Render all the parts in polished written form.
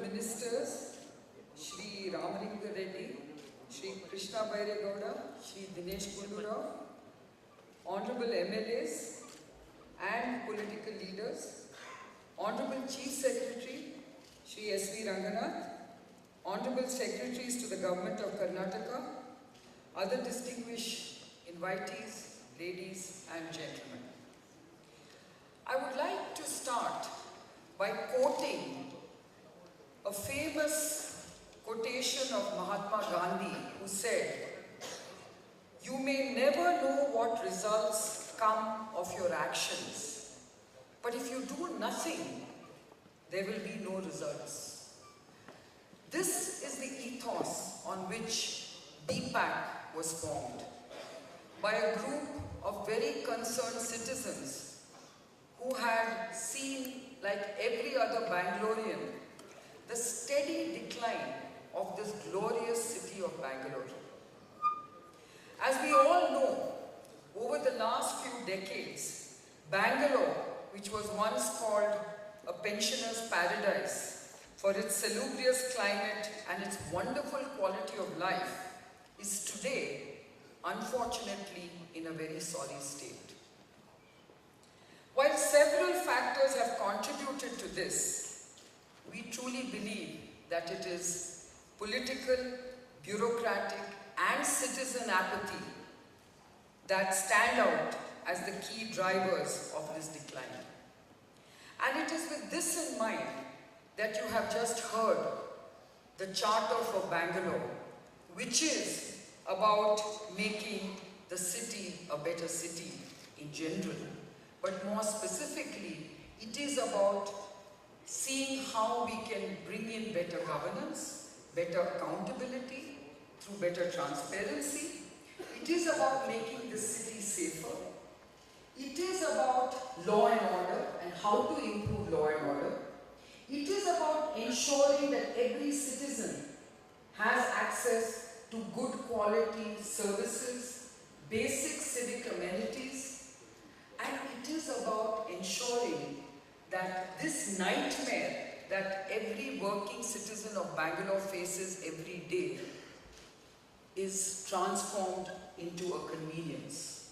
Ministers, Shri Ramalinga Reddy, Shri Krishna Bairegowda, Shri Dinesh Gundurao, Honorable MLAs and political leaders, Honorable Chief Secretary, Shri S.V. Ranganath, Honorable Secretaries to the Government of Karnataka, other distinguished invitees, ladies and gentlemen. I would like to start by quoting a famous quotation of Mahatma Gandhi, who said, "You may never know what results come of your actions, but if you do nothing, there will be no results." This is the ethos on which B.PAC was formed by a group of very concerned citizens who had seen, like every other Bangalorean, the steady decline of this glorious city of Bangalore. As we all know, over the last few decades, Bangalore, which was once called a pensioner's paradise for its salubrious climate and its wonderful quality of life, is today, unfortunately, in a very sorry state. While several factors have contributed to this, we truly believe that it is political, bureaucratic, and citizen apathy that stand out as the key drivers of this decline. And it is with this in mind that you have just heard the Charter for Bangalore, which is about making the city a better city in general. But more specifically, it is about seeing how we can bring in better governance, better accountability, through better transparency. It is about making the city safer. It is about law and order and how to improve law and order. It is about ensuring that every citizen has access to good quality services, basic civic amenities, and it is about ensuring that this nightmare that every working citizen of Bangalore faces every day is transformed into a convenience.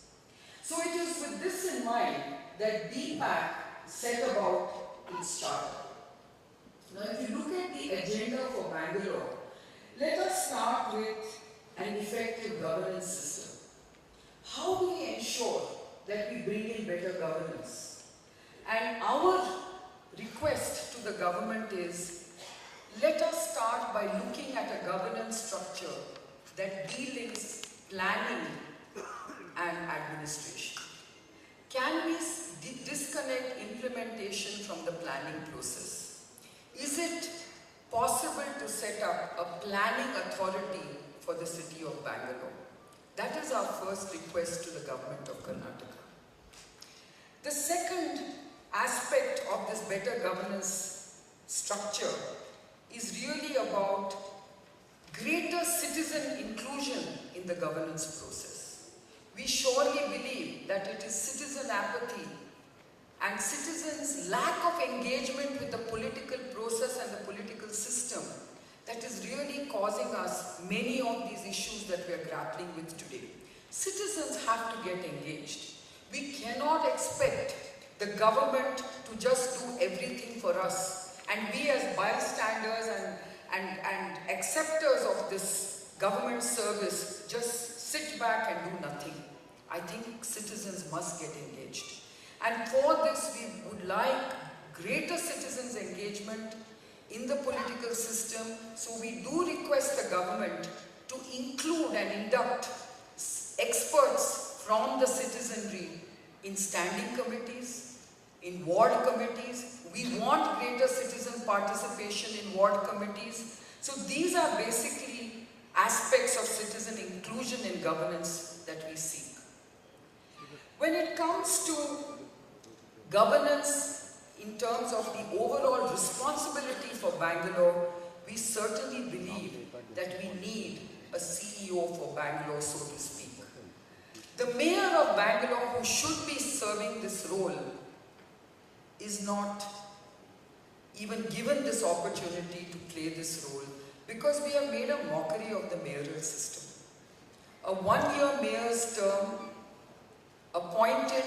So it is with this in mind that B.PAC set about its charter. Now if you look at the agenda for Bangalore, let us start with an effective governance system. How do we ensure that we bring in better governance? And our request to the government is, let us start by looking at a governance structure that delinks planning and administration. Can we disconnect implementation from the planning process? Is it possible to set up a planning authority for the city of Bangalore? That is our first request to the government of Karnataka. The second aspect of this better governance structure is really about greater citizen inclusion in the governance process. We surely believe that it is citizen apathy and citizens' lack of engagement with the political process and the political system that is really causing us many of these issues that we are grappling with today. Citizens have to get engaged. We cannot expect the government to just do everything for us, and we as bystanders and acceptors of this government service just sit back and do nothing. I think citizens must get engaged. And for this, we would like greater citizens' engagement in the political system. So we do request the government to include and induct experts from the citizenry in standing committees, in ward committees. We want greater citizen participation in ward committees. So these are basically aspects of citizen inclusion in governance that we seek. When it comes to governance in terms of the overall responsibility for Bangalore, we certainly believe that we need a CEO for Bangalore, so to speak. The mayor of Bangalore, who should be serving this role, is not even given this opportunity to play this role, because we have made a mockery of the mayoral system. A one-year mayor's term, appointed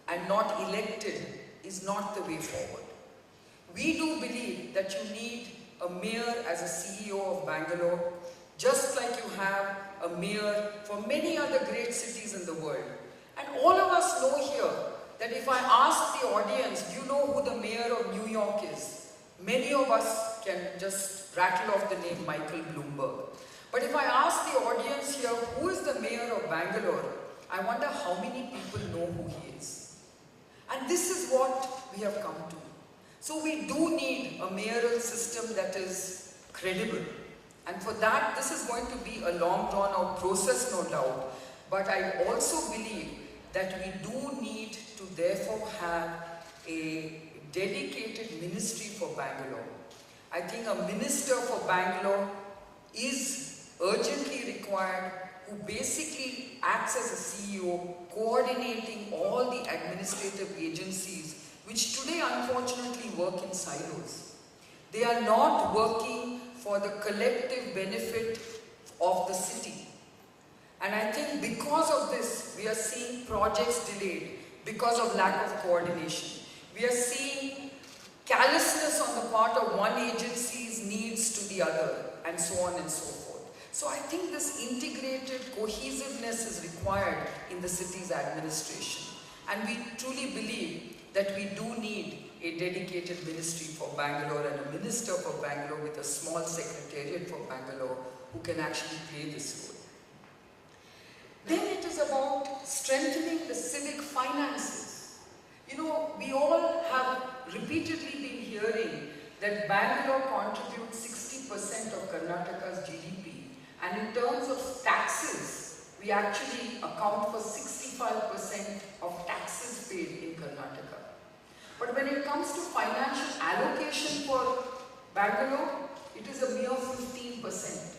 and not elected, is not the way forward. We do believe that you need a mayor as a CEO of Bangalore, just like you have a mayor for many other great cities in the world. And all of us know here that if I ask the audience, do you know who the mayor of New York is? Many of us can just rattle off the name Michael Bloomberg. But if I ask the audience here, who is the mayor of Bangalore? I wonder how many people know who he is. And this is what we have come to. So we do need a mayoral system that is credible. And for that, this is going to be a long drawn out process, no doubt. But I also believe that we do need to therefore have a dedicated ministry for Bangalore. I think a minister for Bangalore is urgently required, who basically acts as a CEO, coordinating all the administrative agencies which today unfortunately work in silos. They are not working for the collective benefit of the city. And I think because of this, we are seeing projects delayed because of lack of coordination. We are seeing callousness on the part of one agency's needs to the other, and so on and so forth. So I think this integrated cohesiveness is required in the city's administration. And we truly believe that we do need a dedicated ministry for Bangalore and a minister for Bangalore with a small secretariat for Bangalore who can actually play this role. Then it is about strengthening the civic finances. You know, we all have repeatedly been hearing that Bangalore contributes 60% of Karnataka's GDP, and in terms of taxes, we actually account for 65% of taxes paid in Karnataka. But when it comes to financial allocation for Bangalore, it is a mere 15%.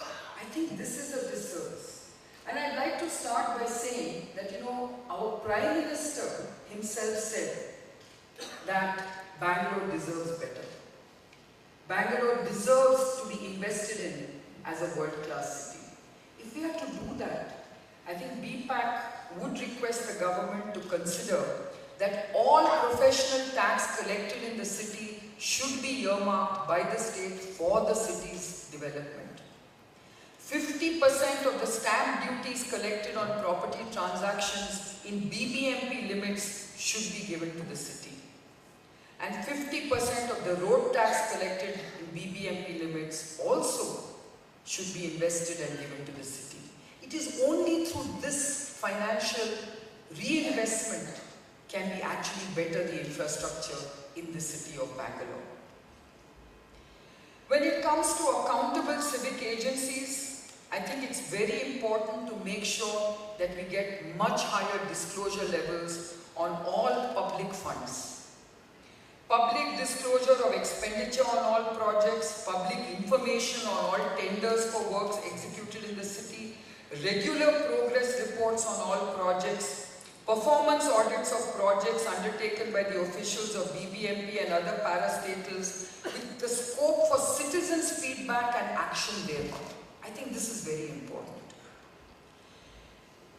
I think this is a disservice. And I'd like to start by saying that, you know, our Prime Minister himself said that Bangalore deserves better. Bangalore deserves to be invested in as a world-class city. If we have to do that, I think B.PAC would request the government to consider that all professional tax collected in the city should be earmarked by the state for the city's development. 50% of the stamp duties collected on property transactions in BBMP limits should be given to the city. And 50% of the road tax collected in BBMP limits also should be invested and given to the city. It is only through this financial reinvestment can we actually better the infrastructure in the city of Bangalore. When it comes to accountable civic agencies, I think it's very important to make sure that we get much higher disclosure levels on all public funds. Public disclosure of expenditure on all projects, public information on all tenders for works executed in the city, regular progress reports on all projects, performance audits of projects undertaken by the officials of BBMP and other parastatals with the scope for citizens' feedback and action thereon. I think this is very important.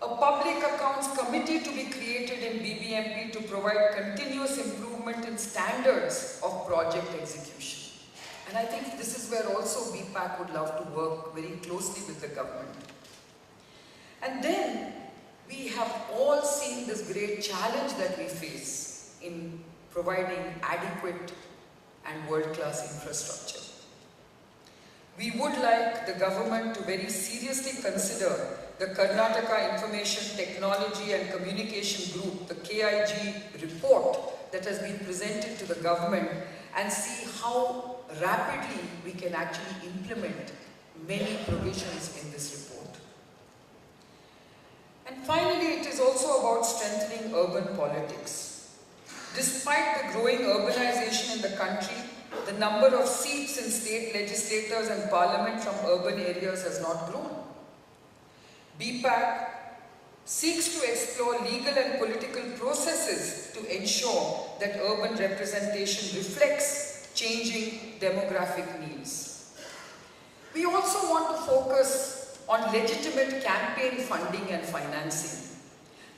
A public accounts committee to be created in BBMP to provide continuous improvement in standards of project execution. And I think this is where also B.PAC would love to work very closely with the government. And then we have all seen this great challenge that we face in providing adequate and world-class infrastructure. We would like the government to very seriously consider the Karnataka Information Technology and Communication Group, the KIG report that has been presented to the government, and see how rapidly we can actually implement many provisions in this report. And finally, it is also about strengthening urban politics. Despite the growing urbanization in the country, the number of seats in state legislators and parliament from urban areas has not grown. B.PAC seeks to explore legal and political processes to ensure that urban representation reflects demographic needs. We also want to focus on legitimate campaign funding and financing.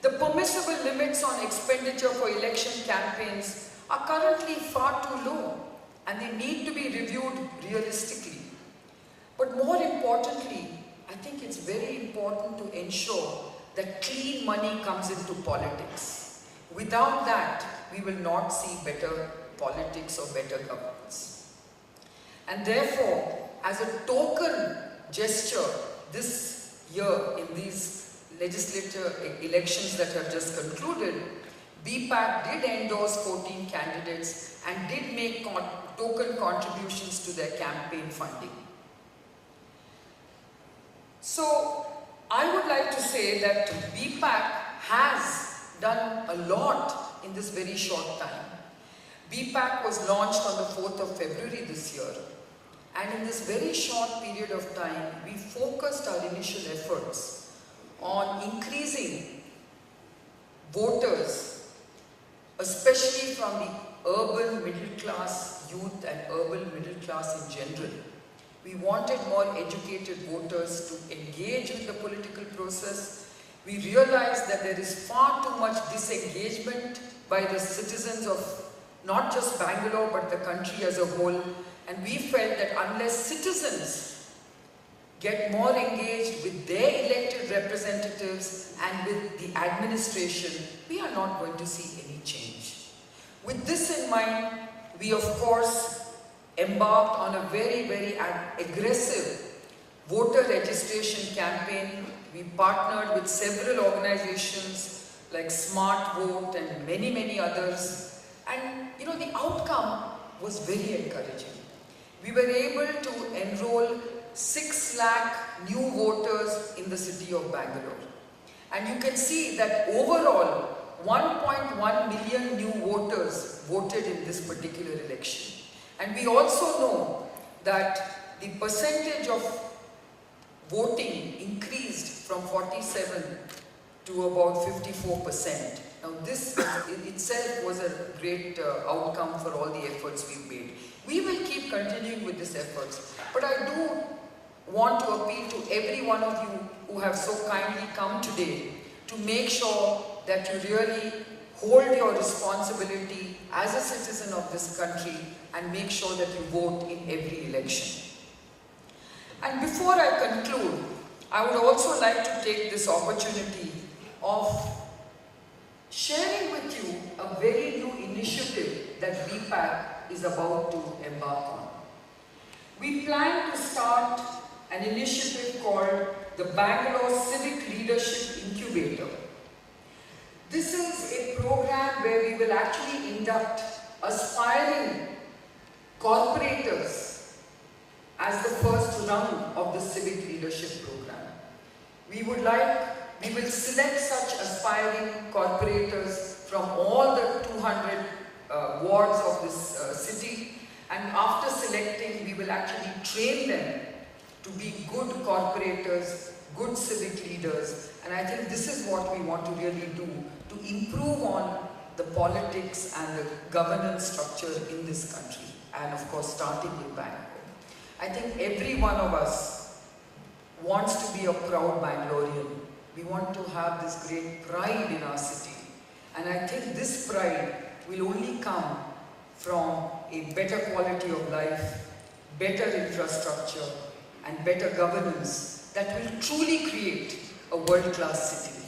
The permissible limits on expenditure for election campaigns are currently far too low, and they need to be reviewed realistically. But more importantly, I think it's very important to ensure that clean money comes into politics. Without that, we will not see better politics or better governance. And therefore, as a token gesture this year in these legislature elections that have just concluded, B.PAC did endorse 14 candidates and did make token contributions to their campaign funding. So, I would like to say that B.PAC has done a lot in this very short time. B.PAC was launched on the 4th of February this year, and in this very short period of time, we focused our initial efforts on increasing voters, especially from the urban middle class youth and urban middle class in general. We wanted more educated voters to engage with the political process. We realized that there is far too much disengagement by the citizens of not just Bangalore but the country as a whole, and we felt that unless citizens get more engaged with their elected representatives and with the administration, we are not going to see any change. With this in mind, we of course embarked on a very, very aggressive voter registration campaign. We partnered with several organizations like Smart Vote and many, many others. And you know, the outcome was very encouraging. We were able to enroll 6 lakh new voters in the city of Bangalore. And you can see that overall, 1.1 million new voters voted in this particular election. And we also know that the percentage of voting increased from 47 to about 54%. Now this in itself was a great outcome for all the efforts we've made. We will keep continuing with these efforts, but I do want to appeal to every one of you who have so kindly come today to make sure that you really hold your responsibility as a citizen of this country and make sure that you vote in every election. And before I conclude, I would also like to take this opportunity of sharing with you a very new initiative that B.PAC is about to embark on. We plan to start an initiative called the Bangalore Civic Leadership Incubator. This is a program where we will actually induct aspiring corporators as the first rung of the civic leadership program. We will select such aspiring corporators from all the 200 wards of this city, and after selecting, we will actually train them to be good corporators, good civic leaders, and I think this is what we want to really do to improve on the politics and the governance structure in this country, and of course starting with Bangalore. I think every one of us wants to be a proud Bangalorean. We want to have this great pride in our city, and I think this pride will only come from a better quality of life, better infrastructure, and better governance that will truly create a world-class city.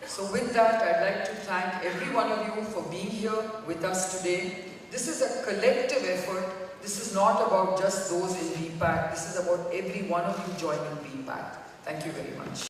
So with that, I'd like to thank every one of you for being here with us today. This is a collective effort. This is not about just those in B.PAC. This is about every one of you joining B.PAC. Thank you very much.